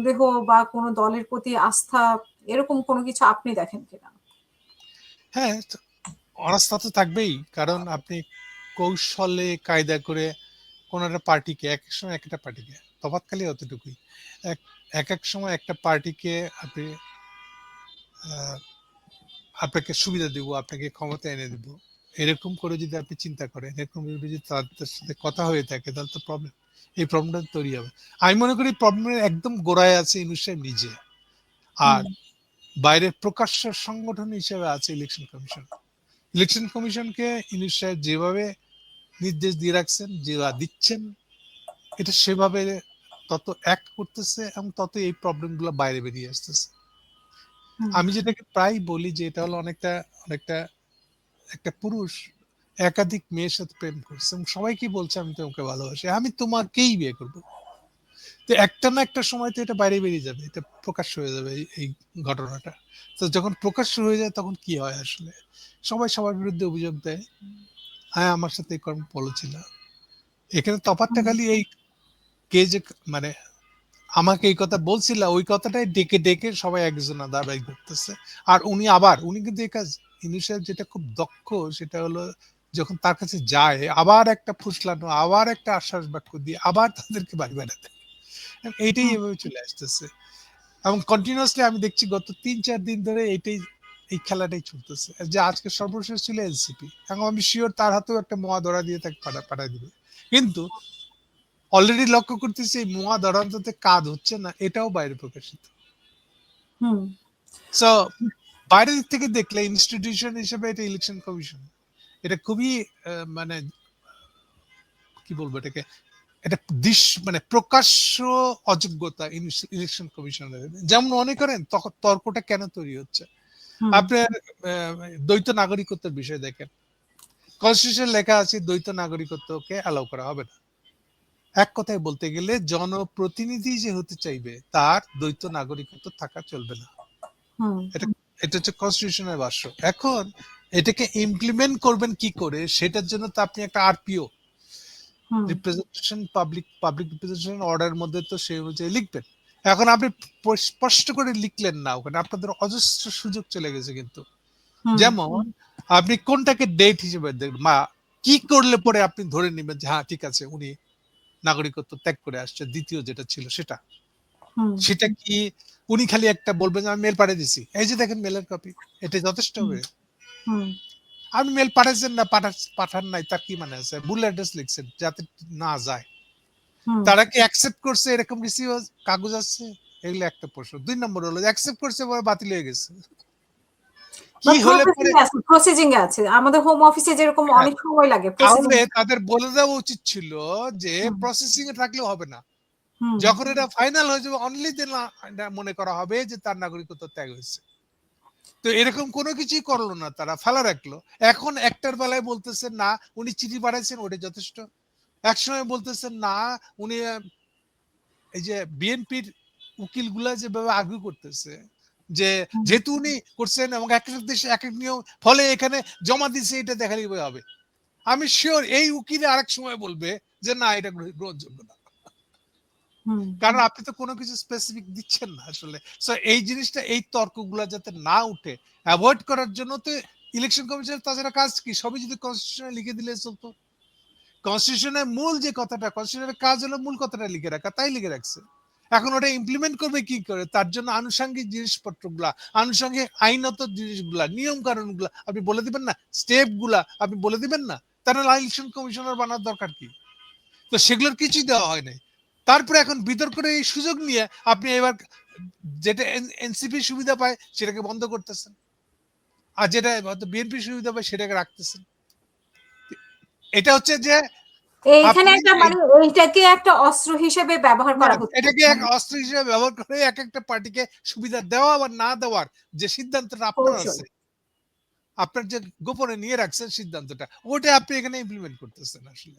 সন্দেহ বা কোনো দলের প্রতি আস্থা এরকম কোনো কিছু আপনি দেখেন কিনা? হ্যাঁ, অনাস্থা তো থাকবেই। কারণ আপনি কৌশলে কায়দা করে কোন একটা পার্টিকে একেক সময় একটা পার্টিকে তফাৎ খালি অতটুকুই। এক একেক সময় একটা পার্টিকে আপনি আ আপনাকে সুবিধা দিব, আপনাকে ক্ষমতায় এনে দিব। এরকম করে যদি আপনি চিন্তা করেন, এরকম যদি তাদের সাথে কথা হয়ে থাকে তাহলে তো প্রবলেম। এই প্রবলেমটা তৈরি হবে। আমি মনে করি প্রবলেমের একদম গোড়ায় আছে ইউনূস সাহেব নিজে। আর হুম, বাইরের প্রকাশ্য সংগঠন হিসেবে আছে ইলেকশন কমিশন। ইলেকশন কমিশনকে ইউনূস সাহেব যেভাবে নির্দেশ দিয়ে রাখছেন, যা দিচ্ছেন, এটা সেভাবে তত অ্যাক্ট করতেছে এবং তত এই প্রবলেম গুলো বাইরে বেরিয়ে আসতেছে। হুম, আমি যেটাকে প্রায় বলি যে এটা হলো অনেকটা একটা পুরুষ একাধিক মেয়ের সাথে প্রেম করছে এবং সবাইকে বলছে আমি তোমাকে ভালোবাসি, আমি তোমাকেই বিয়ে করব। তো একটা না একটা সময় তো এটা বাইরে বেরিয়ে যাবে, এটা প্রকাশ্য হয়ে যাবে এই ঘটনাটা। তো যখন প্রকাশ্য হয়ে যায় তখন কি হয় আসলে, সবাই সবার বিরুদ্ধে অভিযোগ দেয়, হ্যাঁ আমার সাথে এই কর্ম বলেছিল। এখানে তফাৎটা হুম, খালি এই কে যে মানে আমাকে এই কথা বলছিল ওই কথাটাই ডেকে ডেকে সবাই একজন দাবাই করতেছে। আর উনি কিন্তু এই কাজ ইউনূস সাহেব যেটা খুব দক্ষ সেটা হলো যখন তার কাছে যায় আবার একটা ফুসলানো, আবার একটা আশ্বাস বাক্য দিয়ে আবার তাদেরকে বাড়ি বেড়াতে, এইটাই হুম, এভাবে চলে আসতেছে। এবং কন্টিনিউয়াসলি আমি দেখছি গত ৩-৪ দিন ধরে এই খেলাটাই চলতেছে। যে আজকে সর্বশেষ ছিল এনসিপি, এবং আমি শিওর তার হাতেও একটা মোয়া ধরা দিয়ে তাকে পাঠায় দিবে। কিন্তু অলরেডি লক্ষ্য করতেছি এই মোয়া ধরান্ততে কাজ হচ্ছে না, এটাও বাইরে প্রকাশিত। হুম, সো বাইরের দিক থেকে দেখলে ইনস্টিটিউশন হিসেবে এটা ইলেকশন কমিশন, এটা খুবই মানে কি বলবো এটাকে, এটা মানে প্রকাশ্য অযোগ্যতা ইলেকশন কমিশনের। যেমন মনে করেন তখন তর্কটা কেন তৈরি হচ্ছে, হুম, আপনার দ্বৈত নাগরিকত্বের বিষয় দেখেন, কনস্টিটিউশন লেখা আছে দ্বৈত নাগরিকত্বকে অ্যালাউ করা হবে না। এক কথায় বলতে গেলে জনপ্রতিনিধি যে হতে চাইবে তার দ্বৈত নাগরিকত্ব থাকা চলবে না। হুম, এটা এটা হচ্ছে কনস্টিটিউশনের ভাষ্য। এখন এটাকে ইমপ্লিমেন্ট করবেন কি করে সেটার জন্য তো আপনি একটা আরপিও, হুম, রিপ্রেজেন্টেশন পাবলিক রিপ্রেজেন্টেশন অর্ডার মধ্যে তো সেই অনুযায়ী লিখবেন। এখন আপনি স্পষ্ট করে লিখলেন না, ওখানে আপনাদের অজস্র সুযোগ চলে গেছে কিন্তু। হুম, যেমন আপনি কোনটাকে ডেট হিসেবে দেখবেন বা কি করলে পরে আপনি ধরে নেবেন যে হ্যাঁ ঠিক আছে উনি নাগরিকত্ব ত্যাগ করে আসছে, দ্বিতীয় যেটা ছিল সেটা, হুম, সেটা কি উনি খালি একটা বলবেন আমি মেল পাঠিয়ে দিছি, এই যে দেখেন মেলের কপি, এটা যথেষ্ট হবে? হুম, আপনি মেল পাঠাচ্ছেন না পাঠান নাই তার কি মানে আছে, ভুল অ্যাড্রেস লিখছেন যাতে না যায়, হুম। তারা কি অ্যাকসেপ্ট করছে এরকম রিসিভ কাগজ আছে? এগুলো একটা প্রশ্ন। ২ নম্বর হলো অ্যাকসেপ্ট করছে পরে বাতিল হয়ে গেছে। বা কি হলে পরে প্রসেসিং এ আছে। আমাদের হোম অফিসে যেরকম হ্যাঁ, অনেক সময় লাগে প্রসেসিং। তাহলে তাদের বলে দেওয়া উচিত ছিল যে হুম, প্রসেসিং এ থাকলেও হবে না। হুম, যখন এটা ফাইনাল হয়ে যাবে অনলি দেন এটা মনে করা হবে যে তার নাগরিকত্ব ত্যাগ হয়েছে। তো এরকম কোনো কিছুই করলো না, তারা ফেলা রাখলো। এখন একটার বেলায় বলতেছে না উনি চিঠি পাঠাইছেন ওটা যথেষ্ট। একসময় বলতেছেন না উনি এই যে বিএনপির উকিলগুলা যেভাবে আর্গুই করতেছে যে হুম, যেহেতু উনি করছেন এবং এক এক দেশে এক এক নিয়ম ফলে এখানে জমা দিছে এটা দেখালেই হবে। আমি শিওর এই উকিলে আরেক সময় বলবে যে না এটা গ্রহণযোগ্য না। হুম, কারণ আপনি তো কোনো কিছু স্পেসিফিক দিচ্ছেন না আসলে। সো এই জিনিসটা এই তর্কগুলা যাতে না উঠে এভয়েড করার জন্য তো ইলেকশন কমিশনের তাছাড়া কাজ কি, সবই যদি কনস্টিটিউশনে লিখে দিলে চলতো। কনস্টিটিউশনের মূল যে কথাটা, কনস্টিটিউশনের কাজ হলো মূল কথাটা লিখে রাখা, তাই লিখে রাখছে। এখন ওটা ইমপ্লিমেন্ট করবে কি করে, তার জন্য আনুষঙ্গিক জিনিসপত্রগুলা, আনুষঙ্গিক আইনত জিনিসগুলা, নিয়ম কানুনগুলা আপনি বলে দিবেন না, স্টেপ গুলা আপনি বলে দিবেন না, তাহলে ইলেকশন কমিশনার বানার দরকার কি? তো সেগুলোর কিছুই দেওয়া হয় নাই। তারপরে এখন বিতর্কের এই সুযোগ নিয়ে আপনি এবার যেটা এনসিপি সুবিধা পায় সেটাকে বন্ধ করতেছেন, আর যেটা হয়তো বিএনপি সুবিধা পায় সেটাকে রাখতেছেন। এটা হচ্ছে যে এইখানে আপনি একটা মানে এইটাকে একটা অস্ত্র হিসেবে ব্যবহার না করা হচ্ছে। এটাকে এক অস্ত্র হিসেবে ব্যবহার করে এক একটা পার্টিকে সুবিধা দেওয়া বা না দেওয়ার যে সিদ্ধান্তটা আপনার কৌশল। আছে, আপনার যে গোপনে নিয়ে রাখছেন সিদ্ধান্তটা, ওটা আপনি এখানে ইমপ্লিমেন্ট করতেছেন আসলে।